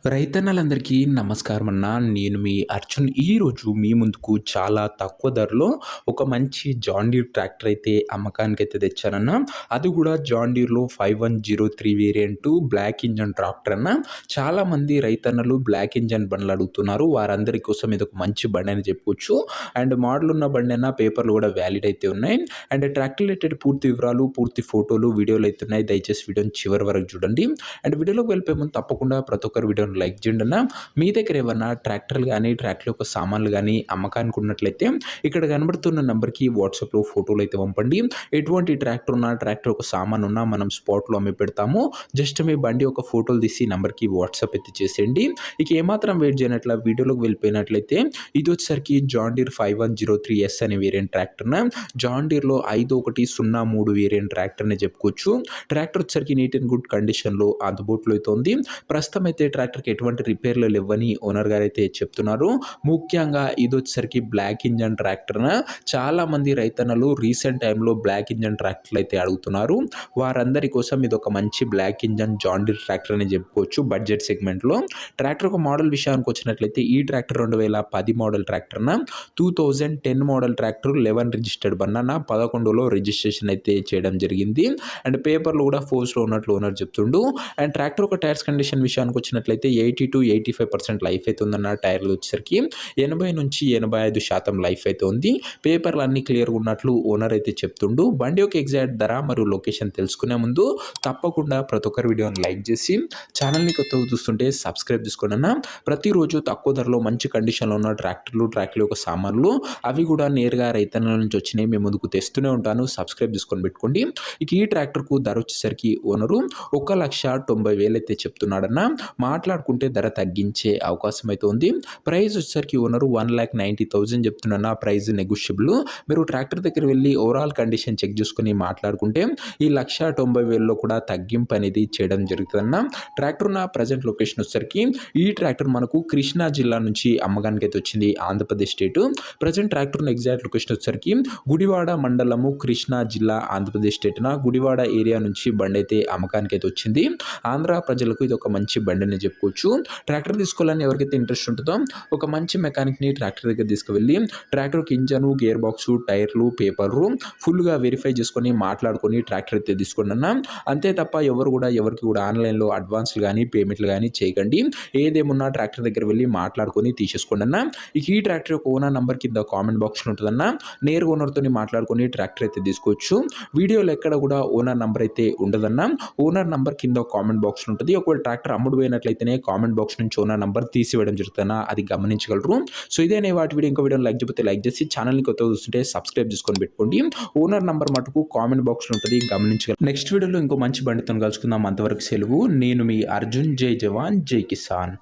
రైతన్నలందరికీ నమస్కారం అన్న. నేను మీ అర్జున్. ఈరోజు మీ ముందుకు చాలా తక్కువ ధరలో ఒక మంచి జాన్ డీర్ ట్రాక్టర్ అయితే అమ్మకానికైతే తెచ్చానన్న. అది కూడా జాన్ డీర్‌లో 5103 వేరియంట్ బ్లాక్ ఇంజన్ ట్రాక్టర్ అన్న. చాలామంది రైతన్నలు బ్లాక్ ఇంజన్ బండ్లు అడుగుతున్నారు. వారందరి కోసం ఇదొక మంచి బండి అని చెప్పుకోవచ్చు. అండ్ మోడల్ ఉన్న బండి అన్న, పేపర్లు కూడా వ్యాలిడ్ అయితే ఉన్నాయి. అండ్ ట్రాక్టర్ రిలేటెడ్ పూర్తి వివరాలు, పూర్తి ఫోటోలు, వీడియోలు అయితే ఉన్నాయి. దయచేసి వీడియోని చివరి వరకు చూడండి. అండ్ వీడియోలోకి వెళ్ళిపోయే ముందు తప్పకుండా ప్రతి ఒక్కరు వీడియోని లైక్ చేయండి అన్న. మీ దగ్గర ఏమన్నా ట్రాక్టర్లు కానీ, ట్రాక్టర్ యొక్క సామాన్లు కానీ అమ్మకానికి ఉన్నట్లయితే ఇక్కడ కనబడుతున్న నెంబర్కి వాట్సాప్లో ఫోటోలు అయితే పంపండి. ఎటువంటి ట్రాక్టర్ ఉన్నా, ట్రాక్టర్ ఒక సామాన్ ఉన్నా మనం స్పాట్లో అమ్మి పెడతాము. జస్ట్ మీ బండి ఒక ఫోటోలు తీసి నెంబర్కి వాట్సాప్ అయితే చేసేయండి. ఇక ఏమాత్రం వెయిట్ చేయనట్ల వీడియోలోకి వెళ్ళిపోయినట్లయితే ఇది వచ్చేసరికి జాన్ డీర్ 5103S అనే వేరియంట్ ట్రాక్టర్న. జాన్ డీర్‌లో 5103 వేరియంట్ ట్రాక్టర్ అని చెప్పుకోవచ్చు. ట్రాక్టర్ వచ్చేసరికి నీట్ అండ్ గుడ్ కండిషన్‌లో అందుబాటులో అయితే ఉంది. ప్రస్తుతం అయితే ట్రాక్టర్‌కి ఎటువంటి రిపేర్లు లేవని ఓనర్ గారు అయితే చెప్తున్నారు. ముఖ్యంగా ఇది వచ్చేసరికి బ్లాక్ ఇంజన్ ట్రాక్టర్న. చాలా మంది రైతన్నలు రీసెంట్ టైంలో బ్లాక్ ఇంజన్ ట్రాక్టర్లు అయితే అడుగుతున్నారు. వారందరి కోసం ఇది ఒక మంచి block engine John Deere tractor అని చెప్పుకోవచ్చు బడ్జెట్ సెగ్మెంట్‌లో. ట్రాక్టర్ ఒక మోడల్ విషయానికి వచ్చినట్లయితే ఈ ట్రాక్టర్ 2010 మోడల్ ట్రాక్టర్న. 2010 మోడల్ ట్రాక్టర్ 11 రిజిస్టర్డ్ బండి 11లో రిజిస్ట్రేషన్ అయితే చేయడం జరిగింది. అండ్ పేపర్లు కూడా ఫోర్స్‌లో ఉన్నట్లు ఓనర్ చెప్తుండు. అండ్ ట్రాక్టర్ ఒక టైర్స్ కండిషన్ విషయానికి వచ్చినట్లయితే 80-85% లైఫ్ అయితే ఉందన్న. టైర్లు వచ్చేసరికి 80-85% లైఫ్ అయితే ఉంది. పేపర్లు అన్ని క్లియర్గా ఉన్నట్లు ఓనర్ అయితే చెప్తుండు. బండి యొక్క ఎగ్జాక్ట్ ధర మరియు లొకేషన్ తెలుసుకునే ముందు తప్పకుండా ప్రతి ఒక్కరి వీడియోని లైక్ చేసి ఛానల్ని కొత్తగా చూస్తుంటే సబ్స్క్రైబ్ చేసుకోండి అన్న. ప్రతిరోజు తక్కువ ధరలో మంచి కండిషన్లో ఉన్న ట్రాక్టర్ల యొక్క సామాన్లు అవి కూడా నేరుగా రైతన్నల నుంచి వచ్చినాయి మేము ముందుకు తెస్తూనే ఉంటాను. సబ్స్క్రైబ్ చేసుకొని పెట్టుకోండి. ఇక ఈ ట్రాక్టర్కు ధర వచ్చేసరికి ఓనరు 1,90,000 అయితే చెప్తున్నాడన్న. మాట్లాడుకుంటే ధర తగ్గించే అవకాశం అయితే ఉంది. ప్రైస్ వచ్చేసరికి ఓనరు 1,90,000 చెప్తున్నా. Price negotiable. మీరు ట్రాక్టర్ దగ్గర వెళ్ళి ఓవరాల్ కండిషన్ చెక్ చేసుకుని మాట్లాడుకుంటే ఈ 1,90,000లో కూడా తగ్గింపు అనేది చేయడం జరుగుతుందన్న. ట్రాక్టర్ ఉన్న ప్రజెంట్ లొకేషన్ వచ్చేసరికి ఈ ట్రాక్టర్ మనకు కృష్ణా జిల్లా నుంచి అమ్మకానికి అయితే వచ్చింది, ఆంధ్రప్రదేశ్ స్టేట్. ప్రజెంట్ ట్రాక్టర్ ఉన్న ఎగ్జాక్ట్ లొకేషన్ వచ్చేసరికి గుడివాడ మండలము, కృష్ణా జిల్లా, ఆంధ్రప్రదేశ్ స్టేట్న గుడివాడ ఏరియా నుంచి బండి అయితే అమ్మకానికి అయితే వచ్చింది. ఆంధ్ర ప్రజలకు ఇది ఒక మంచి బండి అని చెప్పుకోవచ్చు. ట్రాక్టర్ తీసుకోవాలని ఎవరికైతే ఇంట్రెస్ట్ ఉంటుందో ఒక మంచి మెకానిక్ని ట్రాక్టర్ దగ్గర తీసుకువెళ్ళి ట్రాక్టర్కి ఇంజను, గేర్ బాక్స్, టైర్లు, పేపర్లు ఫుల్గా వెరిఫై చేసుకొని మాట్లాడుకొని ట్రాక్టర్ అయితే తీసుకోండి అన్న. అంతే తప్ప ఎవరికి కూడా ఆన్లైన్లో అడ్వాన్స్లు కానీ, పేమెంట్లు కానీ చేయకండి. ఏదేమున్నా ట్రాక్టర్ దగ్గర వెళ్ళి మాట్లాడుకొని తీసేసుకోండి అన్న. ఇక ఈ ట్రాక్టర్ యొక్క ఓనర్ నంబర్ కింద కామెంట్ బాక్స్లో ఉంటుందన్న. నేరుగా ఓనర్తో మాట్లాడుకొని ట్రాక్టర్ అయితే తీసుకోవచ్చు. వీడియోలో ఎక్కడ కూడా ఓనర్ నంబర్ అయితే ఉండదన్న. ఓనర్ నంబర్ కింద కామెంట్ బాక్స్లో ఉంటుంది. ఒకవేళ ట్రాక్టర్ అమ్ముడు పోయినట్లయితేనే కామెంట్ బాక్స్ నుంచి ఓనర్ నంబర్ తీసివేయడం జరుగుతుందన్న. అది గమనించగలరు. సో ఇదే వాటి వీడియో. ఇంకో వీడియోని లైక్ చేయకపోతే లైక్ చేసి ఛానల్ని కొత్తగా చూస్తుంటే సబ్స్క్రైబ్ చేసుకొని పెట్టుకోండి. ఓనర్ నంబర్ మటుకు కామెంట్ బాక్స్లో ఉంటుంది, గమనించగలరు. నెక్స్ట్ వీడియోలో ఇంకో మంచి బండితో కలుసుకుందాం. అంతవరకు సెలవు. నేను మీ అర్జున్. జై జవాన్, జై కిసాన్.